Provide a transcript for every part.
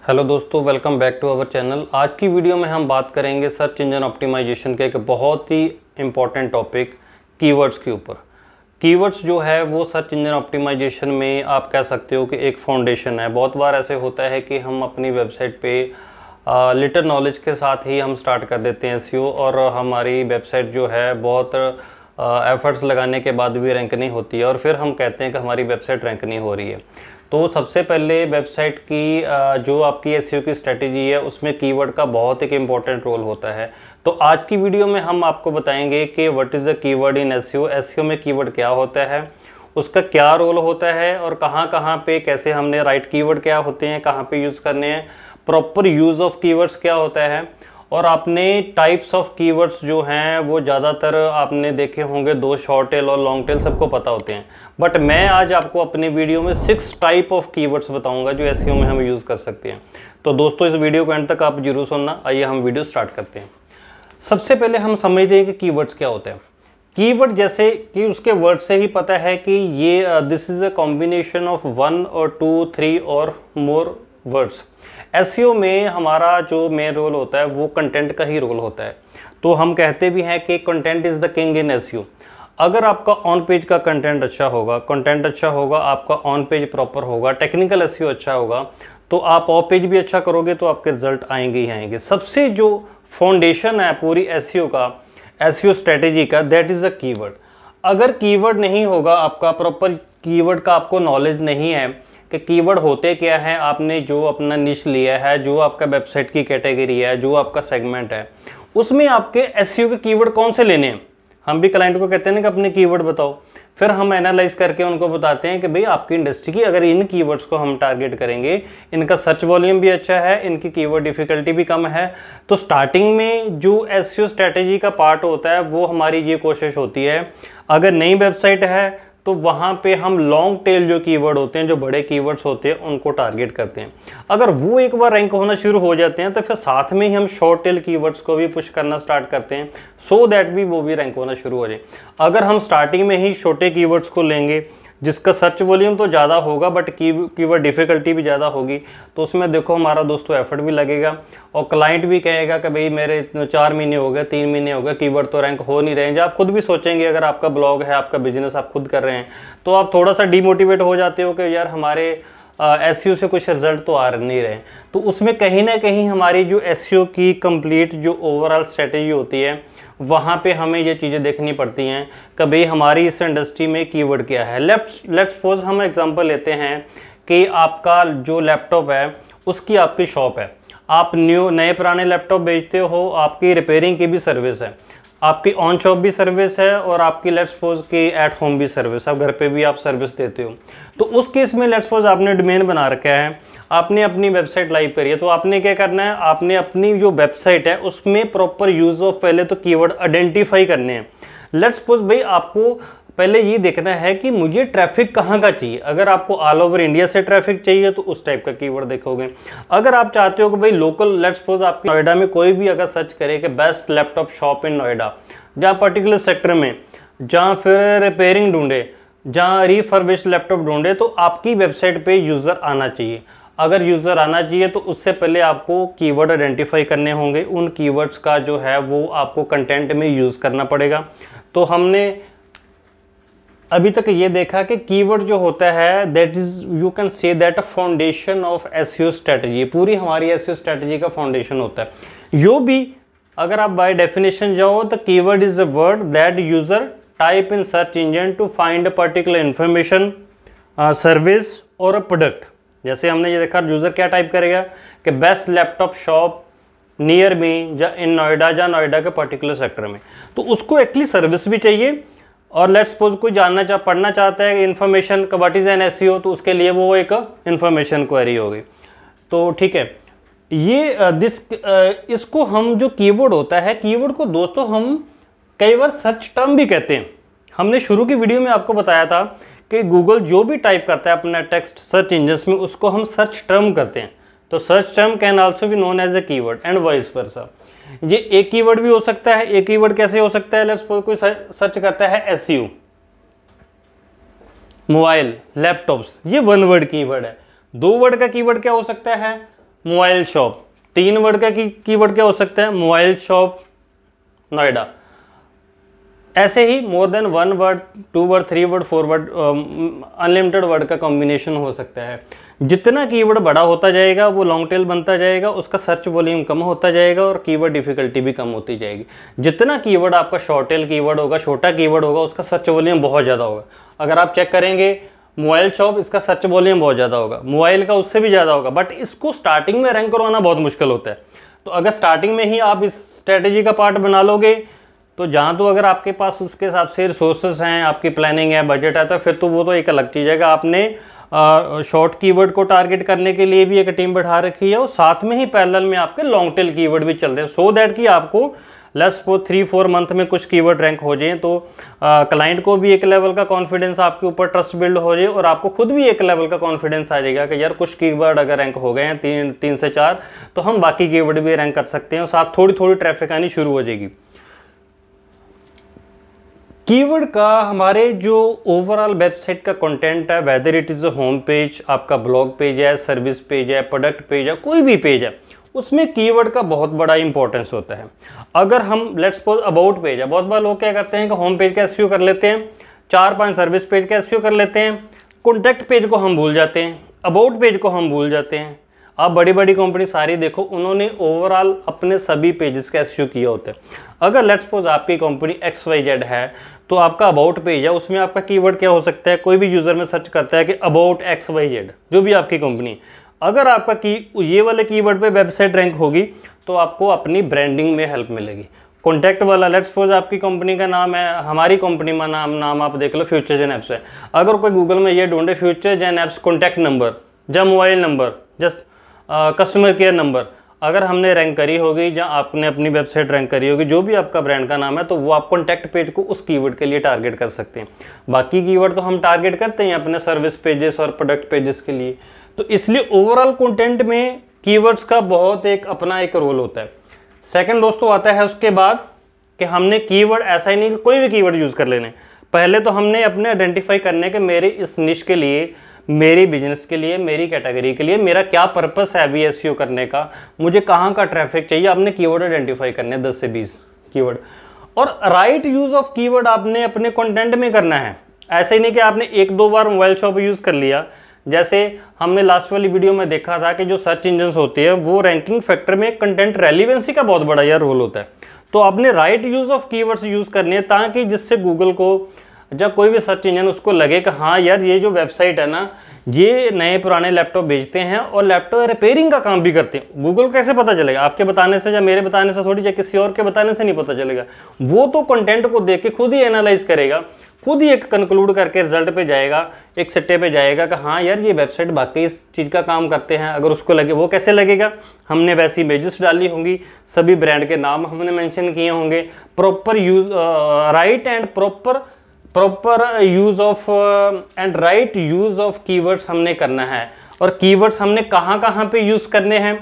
Hello दोस्तों, welcome back to our channel. आज की वीडियो में हम बात करेंगे सर्च इंजन ऑप्टिमाइजेशन के एक बहुत ही इम्पॉर्टेंट टॉपिक कीवर्ड्स के ऊपर। कीवर्ड्स जो है वो सर्च इंजन ऑप्टिमाइजेशन में आप कह सकते हो कि एक फाउंडेशन है। बहुत बार ऐसे होता है कि हम अपनी वेबसाइट पे लिटिल नॉलेज के साथ ही हम स्टार्ट कर देते हैं एसईओ और हमारी वेबसाइट जो है बहुत एफर्ट्स लगाने के बाद भी रैंक नहीं होती है और फिर हम कहते हैं कि हमारी वेबसाइट रैंक नहीं हो रही है। तो सबसे पहले वेबसाइट की जो आपकी एसईओ की स्ट्रेटेजी है उसमें कीवर्ड का बहुत एक इम्पॉर्टेंट रोल होता है। तो आज की वीडियो में हम आपको बताएंगे कि what is the keyword in SEO, SEO में कीवर्ड क्या होता है, उसका क्या रोल होता है और कहाँ कहाँ पे कैसे हमने राइट कीवर्ड क्या होते हैं, कहाँ पे यूज़ करने हैं, प्रॉपर यूज़ ऑफ कीवर्ड्स क्या होता है। और आपने टाइप्स ऑफ कीवर्ड्स जो हैं वो ज़्यादातर आपने देखे होंगे, दो शॉर्ट टेल और लॉन्ग टेल सबको पता होते हैं। बट मैं आज आपको अपनी वीडियो में 6 टाइप ऑफ कीवर्ड्स बताऊंगा जो एसईओ में हम यूज़ कर सकते हैं। तो दोस्तों इस वीडियो को एंड तक आप जरूर सुनना। आइए हम वीडियो स्टार्ट करते हैं। सबसे पहले हम समझते हैं कि कीवर्ड्स क्या होते हैं। कीवर्ड जैसे कि उसके वर्ड से ही पता है कि ये this is a combination of 1 और 2, 3 और मोर वर्ड्स। एसईओ में हमारा जो मेन रोल होता है वो कंटेंट का ही रोल होता है। तो हम कहते भी हैं कि content is the king in SEO. अगर आपका ऑन पेज का कंटेंट अच्छा होगा, आपका ऑन पेज प्रॉपर होगा, टेक्निकल एसईओ अच्छा होगा, तो आप ऑफ पेज भी अच्छा करोगे तो आपके रिजल्ट आएंगे ही आएंगे। सबसे जो फाउंडेशन है पूरी एसईओ का, एसईओ स्ट्रेटेजी का, दैट इज़ अ कीवर्ड। अगर कीवर्ड नहीं होगा, आपका प्रॉपर कीवर्ड का आपको नॉलेज नहीं है कि कीवर्ड होते क्या हैं, आपने जो अपना निश लिया है, जो आपका वेबसाइट की कैटेगरी है, जो आपका सेगमेंट है, उसमें आपके एसईओ के कीवर्ड कौन से लेने हैं। हम भी क्लाइंट को कहते हैं ना कि अपने कीवर्ड बताओ, फिर हम एनालाइज करके उनको बताते हैं कि भाई आपकी इंडस्ट्री की अगर इन कीवर्ड्स को हम टारगेट करेंगे, इनका सर्च वॉल्यूम भी अच्छा है, इनकी कीवर्ड डिफिकल्टी भी कम है। तो स्टार्टिंग में जो एसईओ स्ट्रेटेजी का पार्ट होता है वो हमारी ये कोशिश होती है, अगर नई वेबसाइट है तो वहाँ पे हम लॉन्ग टेल जो कीवर्ड होते हैं, जो बड़े कीवर्ड्स होते हैं, उनको टारगेट करते हैं। अगर वो एक बार रैंक होना शुरू हो जाते हैं तो फिर साथ में ही हम शॉर्ट टेल कीवर्ड्स को भी पुश करना स्टार्ट करते हैं, सो दैट भी वो भी रैंक होना शुरू हो जाए। अगर हम स्टार्टिंग में ही छोटे कीवर्ड्स को लेंगे जिसका सर्च वॉल्यूम तो ज़्यादा होगा बट कीवर्ड डिफिकल्टी भी ज़्यादा होगी, तो उसमें देखो हमारा दोस्तों एफर्ट भी लगेगा और क्लाइंट भी कहेगा कि भाई मेरे 4 महीने हो गए, 3 महीने हो गए, कीवर्ड तो रैंक हो नहीं रहे हैं। जब आप खुद भी सोचेंगे, अगर आपका ब्लॉग है, आपका बिजनेस आप खुद कर रहे हैं, तो आप थोड़ा सा डीमोटिवेट हो जाते हो कि यार हमारे एसईओ से कुछ रिजल्ट तो आ नहीं रहे। तो उसमें कहीं ना कहीं हमारी जो एसईओ की कंप्लीट जो ओवरऑल स्ट्रेटेजी होती है, वहाँ पे हमें ये चीज़ें देखनी पड़ती हैं कि भाई हमारी इस इंडस्ट्री में कीवर्ड क्या है। लेट्स सपोज हम एग्जांपल लेते हैं कि आपका जो लैपटॉप है उसकी आपकी शॉप है, आप नए पुराने लैपटॉप बेचते हो, आपकी रिपेयरिंग की भी सर्विस है, आपकी ऑन शॉप भी सर्विस है और आपकी लेट्स सपोज की एट होम भी सर्विस है, घर पे भी आप सर्विस देते हो। तो उस केस में लेट्स सपोज आपने डोमेन बना रखा है, आपने अपनी वेबसाइट लाइव करी है, तो आपने क्या करना है, आपने अपनी जो वेबसाइट है उसमें प्रॉपर यूज ऑफ पहले तो कीवर्ड आइडेंटिफाई करने हैं। लेट्स सपोज भाई आपको पहले ये देखना है कि मुझे ट्रैफिक कहाँ का चाहिए। अगर आपको ऑल ओवर इंडिया से ट्रैफिक चाहिए तो उस टाइप का कीवर्ड देखोगे। अगर आप चाहते हो कि भाई लोकल, लेट्स सपोज आपके नोएडा में कोई भी अगर सर्च करे कि best laptop shop in Noida, जहाँ पर्टिकुलर सेक्टर में, जहाँ फिर रिपेयरिंग ढूंढे, जहाँ रिफर्बिश्ड लैपटॉप ढूंढे, तो आपकी वेबसाइट पे यूज़र आना चाहिए। अगर यूज़र आना चाहिए तो उससे पहले आपको कीवर्ड आइडेंटिफाई करने होंगे, उन कीवर्ड्स का जो है वो आपको कंटेंट में यूज़ करना पड़ेगा। तो हमने अभी तक ये देखा कि कीवर्ड जो होता है that is, you can say that a foundation of SEO strategy. पूरी हमारी एसईओ स्ट्रेटजी का फाउंडेशन होता है। यो भी अगर आप बाय डेफिनेशन जाओ तो keyword is a word that user type in search engine to find a particular information, service or a product. जैसे हमने ये देखा, यूजर क्या टाइप करेगा कि best laptop shop near me in Noida, या नोएडा के पर्टिकुलर सेक्टर में, तो उसको एक्चुअली सर्विस भी चाहिए और लेट्स सपोज कोई पढ़ना चाहता है इन्फॉर्मेशन का व्हाट इज़ एन एसईओ, तो उसके लिए वो एक इन्फॉर्मेशन क्वेरी होगी। तो ठीक है, ये इसको हम जो कीवर्ड होता है, कीवर्ड को दोस्तों हम कई बार सर्च टर्म भी कहते हैं। हमने शुरू की वीडियो में आपको बताया था कि गूगल जो भी टाइप करता है अपना टेक्स्ट सर्च इंजन में, उसको हम सर्च टर्म करते हैं। तो search term can also be known as a keyword and vice versa. ये एक कीवर्ड भी हो सकता है। एक कीवर्ड कैसे हो सकता है, लेट्स सपोज कोई सर्च करता है एसईओ मोबाइल लैपटॉप्स, ये 1 वर्ड कीवर्ड है। 2 वर्ड का कीवर्ड क्या हो सकता है, मोबाइल शॉप, 3 वर्ड का कीवर्ड क्या हो सकता है, मोबाइल शॉप नोएडा। ऐसे ही more than 1 word, 2 word, 3 word, 4 word, unlimited word का कॉम्बिनेशन हो सकता है। जितना कीवर्ड बड़ा होता जाएगा वो लॉन्ग टेल बनता जाएगा, उसका सर्च वॉल्यूम कम होता जाएगा और कीवर्ड डिफिकल्टी भी कम होती जाएगी। जितना कीवर्ड आपका शॉर्ट टेल कीवर्ड होगा, छोटा कीवर्ड होगा, उसका सर्च वॉल्यूम बहुत ज़्यादा होगा। अगर आप चेक करेंगे मोबाइल शॉप, इसका सर्च वॉल्यूम बहुत ज़्यादा होगा, मोबाइल का उससे भी ज़्यादा होगा, बट इसको स्टार्टिंग में रैंक करवाना बहुत मुश्किल होता है। तो अगर स्टार्टिंग में ही आप इस स्ट्रेटेजी का पार्ट बना लोगे तो जहाँ तो अगर आपके पास उसके हिसाब से रिसोर्सेज हैं, आपकी प्लानिंग है, बजट है, तो फिर तो वो तो एक अलग चीज़ है कि आपने शॉर्ट कीवर्ड को टारगेट करने के लिए भी एक टीम बैठा रखी है और साथ में ही पैरेलल में आपके लॉन्ग टेल कीवर्ड भी चल रहे हैं, सो दैट कि आपको लेट्स सपोज 3-4 मंथ में कुछ कीवर्ड रैंक हो जाए तो क्लाइंट को भी एक लेवल का कॉन्फिडेंस आपके ऊपर ट्रस्ट बिल्ड हो जाए और आपको खुद भी एक लेवल का कॉन्फिडेंस आ जाएगा कि यार कुछ कीवर्ड अगर रैंक हो गए हैं 3 से 4 तो हम बाकी कीवर्ड भी रैंक कर सकते हैं और साथ थोड़ी थोड़ी ट्रैफिक आनी शुरू हो जाएगी। कीवर्ड का हमारे जो ओवरऑल वेबसाइट का कंटेंट है, whether it is a home page, आपका ब्लॉग पेज है, सर्विस पेज है, प्रोडक्ट पेज है, कोई भी पेज है, उसमें कीवर्ड का बहुत बड़ा इंपॉर्टेंस होता है। अगर हम लेट्स सपोज अबाउट पेज है, बहुत बार लोग क्या करते हैं कि होम पेज का एसईओ कर लेते हैं, 4-5 सर्विस पेज का एसईओ कर लेते हैं, कॉन्टैक्ट पेज को हम भूल जाते हैं, अबाउट पेज को हम भूल जाते हैं। आप बड़ी बड़ी कंपनी सारी देखो, उन्होंने ओवरऑल अपने सभी पेजेस का एसईओ किया होता है। अगर लेट्स सपोज आपकी कंपनी XYZ है तो आपका अबाउट पेज है, उसमें आपका कीवर्ड क्या हो सकता है, कोई भी यूज़र में सर्च करता है कि अबाउट XYZ, जो भी आपकी कंपनी, अगर आपका ये वाले कीवर्ड पे वेबसाइट रैंक होगी तो आपको अपनी ब्रांडिंग में हेल्प मिलेगी। कॉन्टैक्ट वाला, लेट्स सपोज आपकी कंपनी का नाम है, हमारी कंपनी का नाम आप देख लो फ्यूचर जेन एप्स है, अगर कोई गूगल में ये ढूंढे फ्यूचर जेन एप्स कॉन्टैक्ट नंबर या mobile number just customer care number, अगर हमने रैंक करी होगी या आपने अपनी वेबसाइट रैंक करी होगी, जो भी आपका ब्रांड का नाम है, तो वो आप कॉन्टैक्ट पेज को उस कीवर्ड के लिए टारगेट कर सकते हैं। बाकी कीवर्ड तो हम टारगेट करते हैं अपने सर्विस पेजेस और प्रोडक्ट पेजेस के लिए। तो इसलिए ओवरऑल कंटेंट में कीवर्ड्स का बहुत अपना एक रोल होता है। सेकंड दोस्तों आता है उसके बाद कि हमने कीवर्ड, ऐसा ही नहीं कि कोई भी कीवर्ड यूज़ कर लेने, पहले तो हमने अपने आइडेंटिफाई करने के मेरे इस निश के लिए, मेरी बिजनेस के लिए, मेरी कैटेगरी के लिए मेरा क्या पर्पस है अभी एसईओ करने का, मुझे कहाँ का ट्रैफिक चाहिए, आपने कीवर्ड आइडेंटिफाई करने 10 से 20 कीवर्ड। और राइट यूज़ ऑफ कीवर्ड आपने अपने कंटेंट में करना है। ऐसे ही नहीं कि आपने 1-2 बार मोबाइल शॉप यूज़ कर लिया, जैसे हमने लास्ट वाली वीडियो में देखा था कि जो सर्च इंजन्स होते हैं वो रैंकिंग फैक्टर में कंटेंट रेलिवेंसी का बहुत बड़ा यार रोल होता है। तो आपने right use of keywords use करनी है ताकि जिससे गूगल को, जब कोई भी सर्च इंजन उसको लगे कि हाँ यार ये जो वेबसाइट है ना, ये नए पुराने लैपटॉप बेचते हैं और लैपटॉप रिपेयरिंग का काम भी करते हैं। गूगल को कैसे पता चलेगा, आपके बताने से या मेरे बताने से थोड़ी, या किसी और के बताने से नहीं पता चलेगा। वो तो कंटेंट को देख के खुद ही एनालाइज करेगा, खुद ही एक कंक्लूड करके रिजल्ट पे जाएगा, एक सट्टे पे जाएगा कि हाँ यार ये वेबसाइट बाकी इस चीज़ का काम करते हैं। अगर उसको लगे, वो कैसे लगेगा, हमने वैसी इमेजेस डाली होंगी, सभी ब्रांड के नाम हमने मेंशन किए होंगे, proper use, right and proper use of and right use of keywords हमने करना है। और कीवर्ड्स हमने कहाँ कहाँ पे यूज़ करने हैं,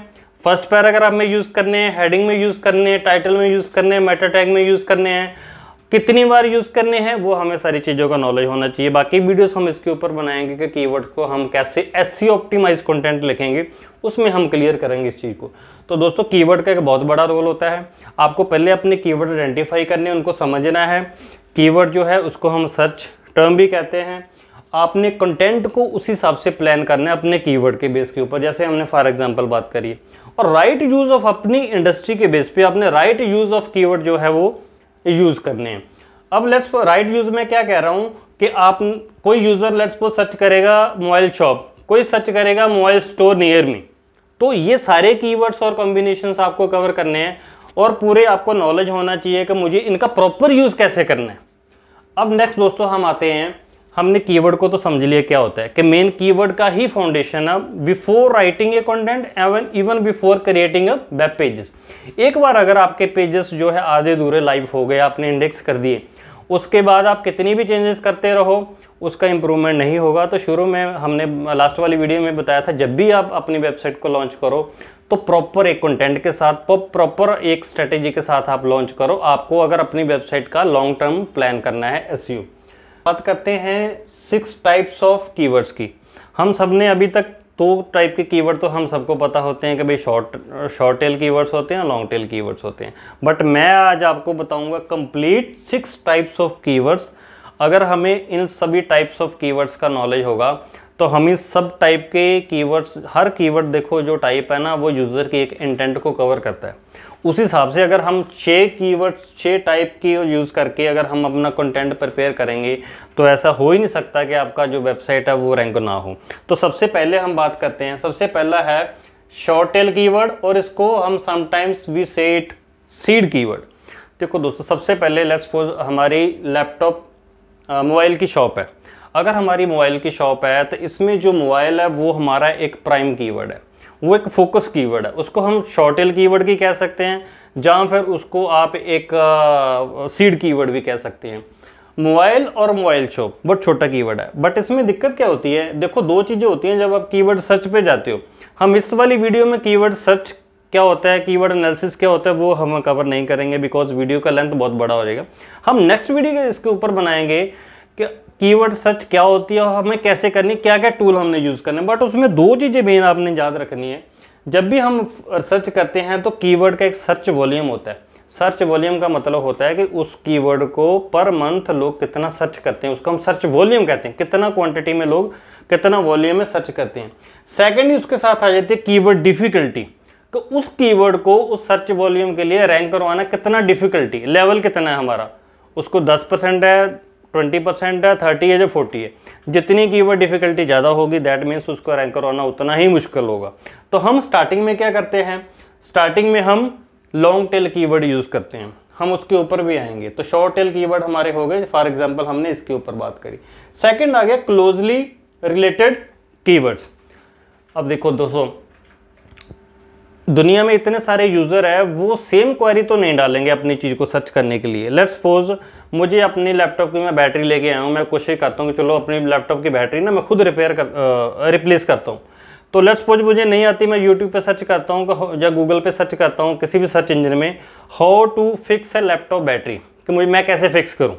फर्स्ट पैराग्राफ में यूज़ करने हैं, हेडिंग में यूज़ करने हैं, टाइटल में यूज़ करने हैं, मेटा टैग में यूज़ करने हैं, कितनी बार यूज़ करने हैं, वो हमें सारी चीज़ों का नॉलेज होना चाहिए। बाकी वीडियोस हम इसके ऊपर बनाएंगे कि कीवर्ड्स को हम कैसे एसईओ ऑप्टिमाइज कंटेंट लिखेंगे, उसमें हम क्लियर करेंगे इस चीज़ को। तो दोस्तों कीवर्ड का एक बहुत बड़ा रोल होता है। आपको पहले अपने कीवर्ड आइडेंटिफाई करने, उनको समझना है। कीवर्ड जो है उसको हम सर्च टर्म भी कहते हैं। आपने कंटेंट को उस हिसाब से प्लान करना है अपने कीवर्ड के बेस के ऊपर, जैसे हमने फॉर एग्जांपल बात करी। और राइट यूज़ ऑफ अपनी इंडस्ट्री के बेस पे आपने राइट यूज़ ऑफ कीवर्ड जो है वो यूज़ करने हैं। अब लेट्स राइट यूज़ में क्या कह रहा हूँ कि आप, कोई यूज़र लेट्स सपोज सर्च करेगा मोबाइल शॉप, कोई सर्च करेगा मोबाइल स्टोर नियर मी, तो ये सारे कीवर्ड्स और कॉम्बिनेशंस आपको कवर करने हैं और पूरे आपको नॉलेज होना चाहिए कि मुझे इनका प्रॉपर यूज़ कैसे करना है। अब नेक्स्ट दोस्तों हम आते हैं, हमने कीवर्ड को तो समझ लिया क्या होता है कि मेन कीवर्ड का ही फाउंडेशन है before writing a content, even before creating a web pages. एक बार अगर आपके पेजेस जो है आधे अधूरे लाइव हो गए, आपने इंडेक्स कर दिए, उसके बाद आप कितनी भी चेंजेस करते रहो उसका इंप्रूवमेंट नहीं होगा। तो शुरू में हमने लास्ट वाली वीडियो में बताया था, जब भी आप अपनी वेबसाइट को लॉन्च करो तो प्रॉपर एक कंटेंट के साथ, प्रॉपर एक स्ट्रेटेजी के साथ आप लॉन्च करो। आपको अगर अपनी वेबसाइट का लॉन्ग टर्म प्लान करना है एसईओ। बात करते हैं 6 टाइप्स ऑफ कीवर्ड्स की। हम सब ने अभी तक दो टाइप के कीवर्ड तो हम सबको पता होते हैं कि भाई शॉर्ट टेल कीवर्ड्स होते हैं, लॉन्ग टेल कीवर्ड्स होते हैं। बट मैं आज आपको बताऊंगा कंप्लीट 6 टाइप्स ऑफ कीवर्ड्स। अगर हमें इन सभी टाइप्स ऑफ कीवर्ड्स का नॉलेज होगा तो हम इस सब टाइप के कीवर्ड्स, हर कीवर्ड देखो जो टाइप है ना वो यूज़र की एक इंटेंट को कवर करता है। उस हिसाब से अगर हम 6 कीवर्ड्स 6 टाइप की यूज़ करके अगर हम अपना कंटेंट प्रिपेयर करेंगे तो ऐसा हो ही नहीं सकता कि आपका जो वेबसाइट है वो रैंक ना हो। तो सबसे पहले हम बात करते हैं, सबसे पहला है शॉर्ट टेल कीवर्ड, और इसको हम समटाइम्स वी से इट सीड कीवर्ड। देखो दोस्तों, सबसे पहले लेट्स सपोज हमारी लैपटॉप मोबाइल की शॉप है। अगर हमारी मोबाइल की शॉप है तो इसमें जो मोबाइल है वो हमारा एक प्राइम कीवर्ड है, वो एक फोकस कीवर्ड है। उसको हम शॉर्ट टेल कीवर्ड की कह सकते हैं, जहाँ फिर उसको आप एक सीड कीवर्ड भी कह सकते हैं। मोबाइल और मोबाइल शॉप बहुत छोटा कीवर्ड है, बट इसमें दिक्कत क्या होती है, देखो दो चीज़ें होती हैं जब आप कीवर्ड सर्च पे जाते हो। हम इस वाली वीडियो में कीवर्ड सर्च क्या होता है, कीवर्ड एनालिसिस क्या होता है, वो हम कवर नहीं करेंगे बिकॉज वीडियो का लेंथ बहुत बड़ा हो जाएगा। हम नेक्स्ट वीडियो इसके ऊपर बनाएंगे कि कीवर्ड सर्च क्या होती है और हमें कैसे करनी, क्या क्या टूल हमने यूज़ करने। बट उसमें दो चीज़ें मेन आपने याद रखनी है। जब भी हम सर्च करते हैं तो कीवर्ड का एक सर्च वॉल्यूम होता है। सर्च वॉल्यूम का मतलब होता है कि उस कीवर्ड को पर मंथ लोग कितना सर्च करते हैं, उसको हम सर्च वॉल्यूम कहते हैं। कितना क्वांटिटी में लोग कितना वॉल्यूम में सर्च करते हैं। सेकेंडली उसके साथ आ जाती है कीवर्ड डिफिकल्टी, तो उस कीवर्ड को उस सर्च वॉल्यूम के लिए रैंक करवाना कितना डिफिकल्टी लेवल कितना है हमारा, उसको 10% है, 20% है, 30 है, जो 40 है। जितनी कीवर्ड डिफिकल्टी ज़्यादा होगी दैट मीन्स उसको रैंक करवाना उतना ही मुश्किल होगा। तो हम स्टार्टिंग में क्या करते हैं, स्टार्टिंग में हम लॉन्ग टेल कीवर्ड यूज़ करते हैं, हम उसके ऊपर भी आएंगे। तो शॉर्ट टेल कीवर्ड हमारे हो गए, फॉर एग्जांपल हमने इसके ऊपर बात करी। सेकंड आ गया क्लोजली रिलेटेड कीवर्ड्स। अब देखो दोस्तों, दुनिया में इतने सारे यूज़र है, वो सेम क्वेरी तो नहीं डालेंगे अपनी चीज़ को सर्च करने के लिए। लेट्स सपोज मुझे अपनी लैपटॉप की मैं बैटरी लेके आया हूँ, मैं कोशिश करता हूँ कि चलो अपनी लैपटॉप की बैटरी ना मैं खुद रिप्लेस करता हूँ। तो लेट्स सपोज मुझे नहीं आती, मैं यूट्यूब पे सर्च करता हूँ या गूगल पे सर्च करता हूँ, किसी भी सर्च इंजन में, how to fix a laptop battery, कि मुझे मैं कैसे फिक्स करूँ,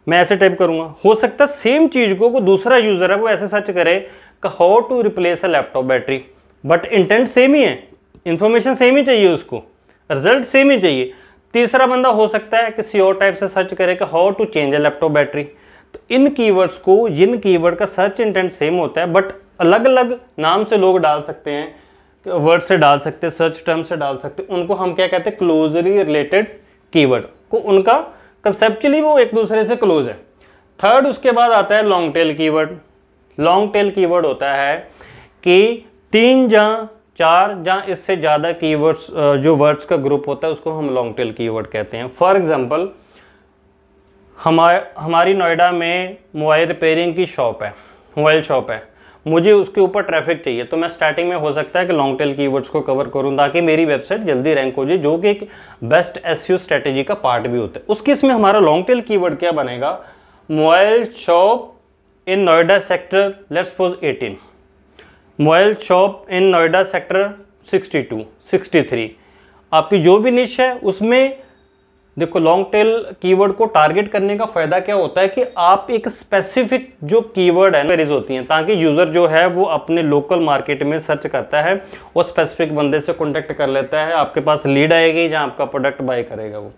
मैं ऐसे टाइप करूँगा। हो सकता है सेम चीज़ को दूसरा यूज़र है वो ऐसे सर्च करे कि how to replace a laptop battery, but intent same ही है, इन्फॉर्मेशन सेम ही चाहिए, उसको रिजल्ट सेम ही चाहिए। तीसरा बंदा हो सकता है किसी और टाइप से सर्च करे कि how to change a laptop battery. तो इन कीवर्ड्स को, जिन कीवर्ड का सर्च इंटेंट सेम होता है बट अलग अलग नाम से लोग डाल सकते हैं, वर्ड से डाल सकते हैं, सर्च टर्म से डाल सकते हैं, उनको हम क्या कहते हैं, क्लोजली रिलेटेड कीवर्ड को, उनका कंसेप्चुअली वो एक दूसरे से क्लोज है। थर्ड उसके बाद आता है long tail keyword. Long tail keyword होता है कि 3 या 4 या इससे ज़्यादा कीवर्ड्स, जो वर्ड्स का ग्रुप होता है उसको हम लॉन्ग टेल कीवर्ड कहते हैं। फॉर एग्जांपल हमारी नोएडा में मोबाइल रिपेयरिंग की शॉप है, मोबाइल शॉप है, मुझे उसके ऊपर ट्रैफिक चाहिए, तो मैं स्टार्टिंग में हो सकता है कि लॉन्ग टेल कीवर्ड्स को कवर करूं ताकि मेरी वेबसाइट जल्दी रैंक हो जाए, जो कि एक बेस्ट एसईओ स्ट्रेटेजी का पार्ट भी होता है। उस केस में हमारा लॉन्ग टेल कीवर्ड क्या बनेगा, mobile shop in Noida sector let's suppose 18, mobile shop in Noida sector 62, 63। आपकी जो भी निश है उसमें देखो, लॉन्ग टेल कीवर्ड को टारगेट करने का फायदा क्या होता है कि आप एक स्पेसिफिक जो कीवर्ड है क्वेरीज होती हैं, ताकि यूज़र जो है वो अपने लोकल मार्केट में सर्च करता है, वो स्पेसिफिक बंदे से कॉन्टेक्ट कर लेता है, आपके पास लीड आएगी जहाँ आपका प्रोडक्ट बाय करेगा वो।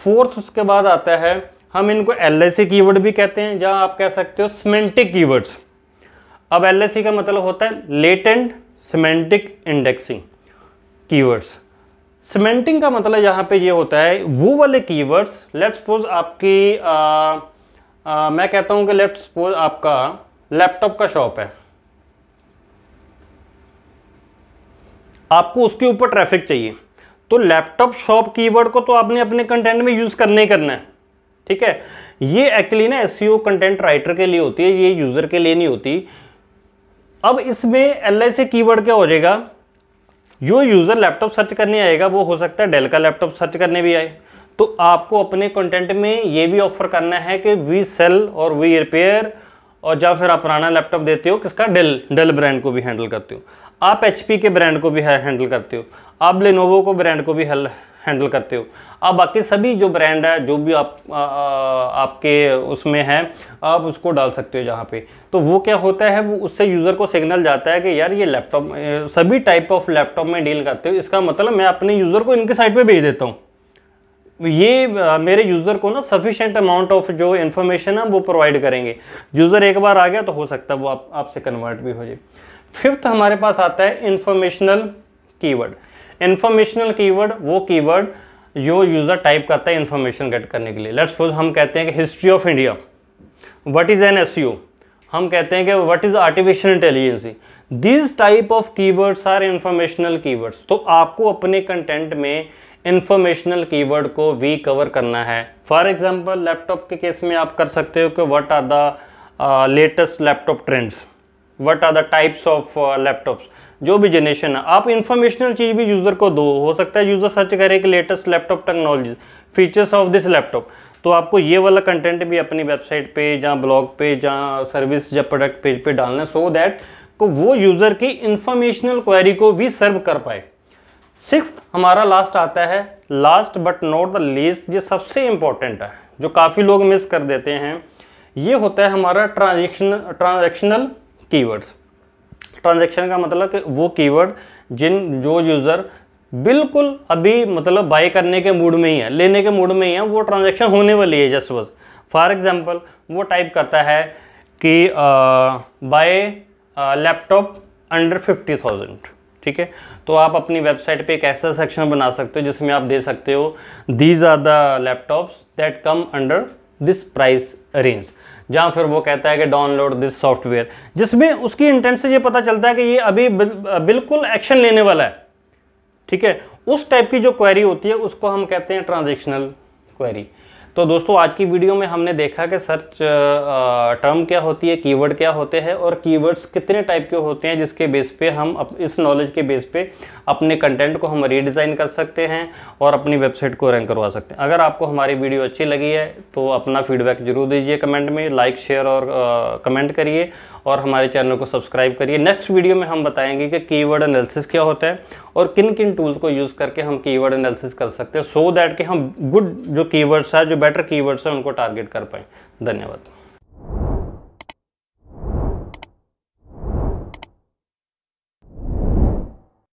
फोर्थ उसके बाद आता है, हम इनको LIC कीवर्ड भी कहते हैं, जहाँ आप कह सकते हो सिमेंटिक कीवर्ड्स। अब LIC का मतलब होता है latent semantic indexing keywords. Cementing का मतलब यहाँ पे ये होता है वो वाले कीवर्ड्स, लेट्स सपोज आपकी मैं कहता हूँ कि लेट्स सपोज आपका लैपटॉप का शॉप है, आपको उसके ऊपर ट्रैफिक चाहिए, तो लैपटॉप शॉप कीवर्ड को तो आपने अपने कंटेंट में यूज़ करना ही करना है, ठीक है। ये एक्चुअली ना एसईओ कंटेंट राइटर के लिए होती है, ये यूज़र के लिए नहीं होती। अब इसमें LIC कीवर्ड क्या हो जाएगा, जो यूज़र लैपटॉप सर्च करने आएगा वो हो सकता है डेल का लैपटॉप सर्च करने भी आए, तो आपको अपने कंटेंट में ये भी ऑफर करना है कि वी सेल और वी रिपेयर, और या फिर आप पुराना लैपटॉप देते हो किसका, डेल ब्रांड को भी हैंडल करते हो, आप HP के ब्रांड को भी हैंडल करते हो, आप लेनोवो को ब्रांड को भी हैंडल करते हो। अब बाकी सभी जो ब्रांड है, जो भी आपके उसमें है, आप उसको डाल सकते हो जहाँ पे। तो वो क्या होता है, वो उससे यूज़र को सिग्नल जाता है कि यार ये लैपटॉप, सभी टाइप ऑफ लैपटॉप में डील करते हो, इसका मतलब मैं अपने यूज़र को इनके साइट पे भेज देता हूँ। ये मेरे यूज़र को ना सफिशिएंट अमाउंट ऑफ जो इन्फॉर्मेशन है वो प्रोवाइड करेंगे। यूज़र एक बार आ गया तो हो सकता है वो आपसे कन्वर्ट भी हो जाए। फिफ्थ हमारे पास आता है इंफॉर्मेशनल कीवर्ड। इंफॉर्मेशनल कीवर्ड वो कीवर्ड जो यूज़र टाइप करता है इन्फॉर्मेशन गेट करने के लिए। लेट्स सपोज हम कहते हैं कि history of India, what is an SEO, हम कहते हैं कि what is artificial intelligence. These type of keywords are informational keywords. तो आपको अपने कंटेंट में इंफॉर्मेशनल कीवर्ड को भी कवर करना है। फॉर एग्जांपल लैपटॉप के केस में आप कर सकते हो कि what are the latest laptop trends, what are the types of laptops, जो भी जनरेशन है। आप इंफॉर्मेशनल चीज़ भी यूज़र को दो। हो सकता है यूज़र सर्च करे कि latest laptop technology, features of this laptop, तो आपको ये वाला कंटेंट भी अपनी वेबसाइट पे, जहाँ ब्लॉग पे, जहाँ सर्विस या प्रोडक्ट पेज पे डालना है, सो दैट को वो यूज़र की इंफॉर्मेशनल क्वेरी को भी सर्व कर पाए। सिक्स्थ हमारा लास्ट आता है, last but not the least, ये सबसे इंपॉर्टेंट है, जो काफ़ी लोग मिस कर देते हैं। ये होता है हमारा ट्रांजैक्शनल कीवर्ड्स। ट्रांजैक्शन का मतलब कि वो कीवर्ड जो यूज़र बिल्कुल अभी मतलब बाय करने के मूड में ही है, लेने के मूड में ही है, वो ट्रांजैक्शन होने वाली है जस्ट बस। फॉर एग्जांपल वो टाइप करता है कि बाय लैपटॉप अंडर 50,000, ठीक है। तो आप अपनी वेबसाइट पे एक ऐसा सेक्शन बना सकते हो जिसमें आप दे सकते हो these are the laptops that come under this price range, जहाँ फिर वो कहता है कि डाउनलोड दिस सॉफ्टवेयर, जिसमें उसकी इंटेंट से ये पता चलता है कि ये अभी बिल्कुल एक्शन लेने वाला है, ठीक है। उस टाइप की जो क्वेरी होती है उसको हम कहते हैं ट्रांजैक्शनल क्वेरी। तो दोस्तों आज की वीडियो में हमने देखा कि सर्च टर्म क्या होती है, कीवर्ड क्या होते हैं और कीवर्ड्स कितने टाइप के होते हैं, जिसके बेस पे हम इस नॉलेज के बेस पे अपने कंटेंट को हम रीडिज़ाइन कर सकते हैं और अपनी वेबसाइट को रैंक करवा सकते हैं। अगर आपको हमारी वीडियो अच्छी लगी है तो अपना फीडबैक जरूर दीजिए कमेंट में, लाइक शेयर और कमेंट करिए और हमारे चैनल को सब्सक्राइब करिए। नेक्स्ट वीडियो में हम बताएंगे कि कीवर्ड एनालिसिस क्या होता है और किन किन टूल्स को यूज़ करके हम कीवर्ड एनालिसिस कर सकते हैं, सो दैट कि हम गुड जो कीवर्ड्स है, जो बेटर कीवर्ड्स हैं, उनको टारगेट कर पाएँ। धन्यवाद।